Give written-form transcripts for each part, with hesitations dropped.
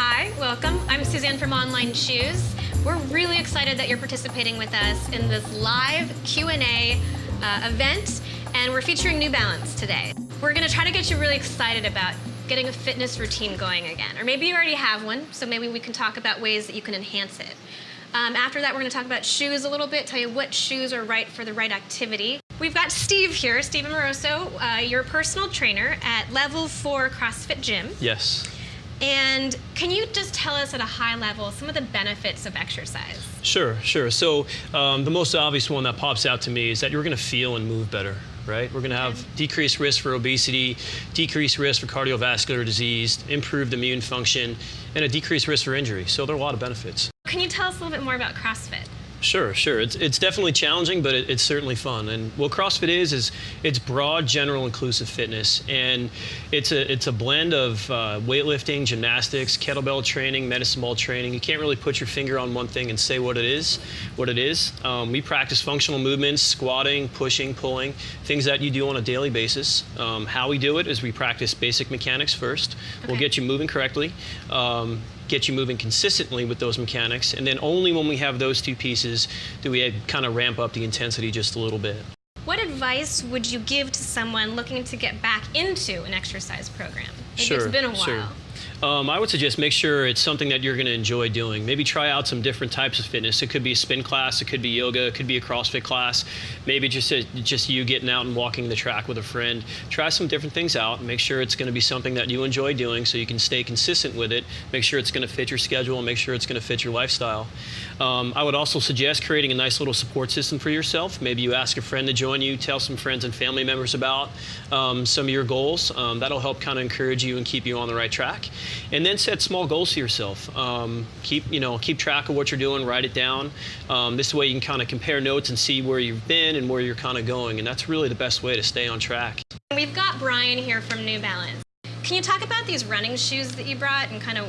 Hi, welcome. I'm Suzanne from OnlineShoes. We're really excited that you're participating with us in this live Q&A event, and we're featuring New Balance today. We're going to try to get you really excited about getting a fitness routine going again. Or maybe you already have one, so maybe we can talk about ways that you can enhance it. After that, we're going to talk about shoes a little bit, tell you what shoes are right for the right activity. We've got Steve here, Steve Amoroso, your personal trainer at Level 4 CrossFit Gym. Yes. And can you just tell us at a high level some of the benefits of exercise? Sure. So the most obvious one that pops out to me is that you're going to feel and move better, right? We're going to have decreased risk for obesity, decreased risk for cardiovascular disease, improved immune function, and a decreased risk for injury. So there are a lot of benefits. Can you tell us a little bit more about CrossFit? Sure. It's definitely challenging, but it's certainly fun. And what CrossFit is it's broad, general, inclusive fitness, and it's a blend of weightlifting, gymnastics, kettlebell training, medicine ball training. You can't really put your finger on one thing and say what it is. We practice functional movements, squatting, pushing, pulling, things that you do on a daily basis. How we do it is we practice basic mechanics first. Okay. We'll get you moving correctly. Get you moving consistently with those mechanics, and then only when we have those two pieces do we kind of ramp up the intensity just a little bit. What advice would you give to someone looking to get back into an exercise program? Maybe it's been a while. Sure. I would suggest make sure it's something that you're going to enjoy doing. Maybe try out some different types of fitness. It could be a spin class, it could be yoga, it could be a CrossFit class. Maybe just you getting out and walking the track with a friend. Try some different things out. Make sure it's going to be something that you enjoy doing so you can stay consistent with it. Make sure it's going to fit your schedule and make sure it's going to fit your lifestyle. I would also suggest creating a nice little support system for yourself. Maybe you ask a friend to join you, tell some friends and family members about some of your goals. That'll help kind of encourage you and keep you on the right track. And then set small goals for yourself. Keep track of what you're doing, write it down. This way you can kind of compare notes and see where you've been and where you're kind of going. And that's really the best way to stay on track. We've got Brian here from New Balance. Can you talk about these running shoes that you brought and kind of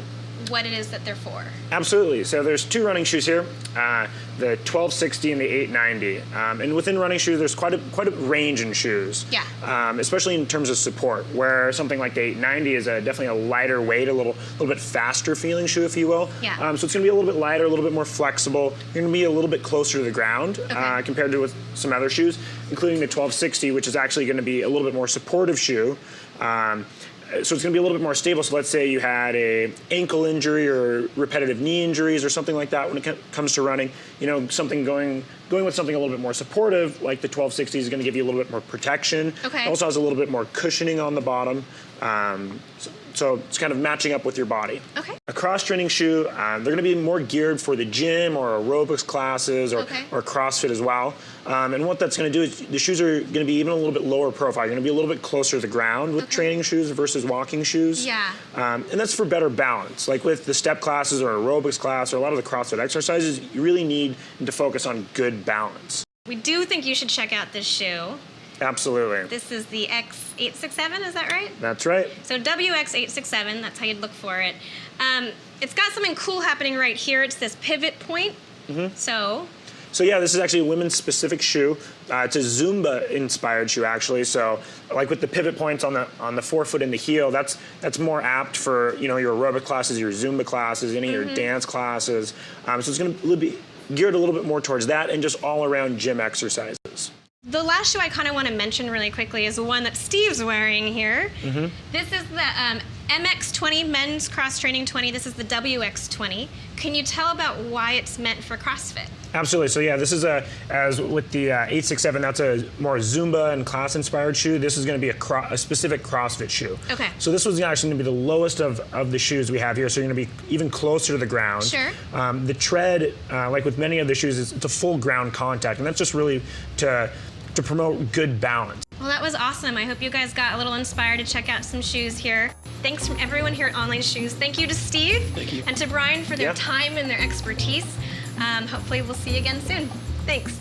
what it is that they're for? Absolutely. So there's two running shoes here, the 1260 and the 890. And within running shoes, there's quite a range in shoes. Yeah. Especially in terms of support, where something like the 890 is definitely a lighter weight, a little bit faster feeling shoe, if you will. Yeah. So it's going to be a little bit lighter, a little bit more flexible. You're going to be a little bit closer to the ground compared to with some other shoes, including the 1260, which is actually going to be a little bit more supportive shoe. So it's going to be a little bit more stable. So let's say you had an ankle injury or repetitive knee injuries or something like that when it comes to running. Something going with something a little bit more supportive, like the 1260 is going to give you a little bit more protection. Okay. It also has a little bit more cushioning on the bottom. So it's kind of matching up with your body. Okay. A cross-training shoe, they're going to be more geared for the gym or aerobics classes or CrossFit as well. And what that's going to do is the shoes are going to be even a little bit lower profile. You're going to be a little bit closer to the ground with training shoes versus walking shoes. Yeah. And that's for better balance. Like with the step classes or aerobics class or a lot of the CrossFit exercises, you really need to focus on good balance. We do think you should check out this shoe. Absolutely. This is the X867, is that right? That's right. So WX867, that's how you'd look for it. It's got something cool happening right here. It's this pivot point. So yeah, this is actually a women's specific shoe. It's a Zumba-inspired shoe, actually. So, like with the pivot points on the forefoot and the heel, that's more apt for your aerobic classes, your Zumba classes, any of your dance classes. So it's going to be geared a little bit more towards that and just all-around gym exercises. The last shoe I kind of want to mention really quickly is the one that Steve's wearing here. This is the MX20, Men's Cross Training 20. This is the WX20. Can you tell about why it's meant for CrossFit? Absolutely. So yeah, this is as with the 867, that's a more Zumba and class-inspired shoe. This is going to be a specific CrossFit shoe. Okay. So this was actually going to be the lowest of the shoes we have here, so you're going to be even closer to the ground. Sure. The tread, like with many of the shoes, it's a full ground contact, and that's just really to promote good balance. Well, that was awesome. I hope you guys got a little inspired to check out some shoes here. Thanks from everyone here at OnlineShoes. Thank you to Steve and to Brian for their time and their expertise. Hopefully we'll see you again soon. Thanks.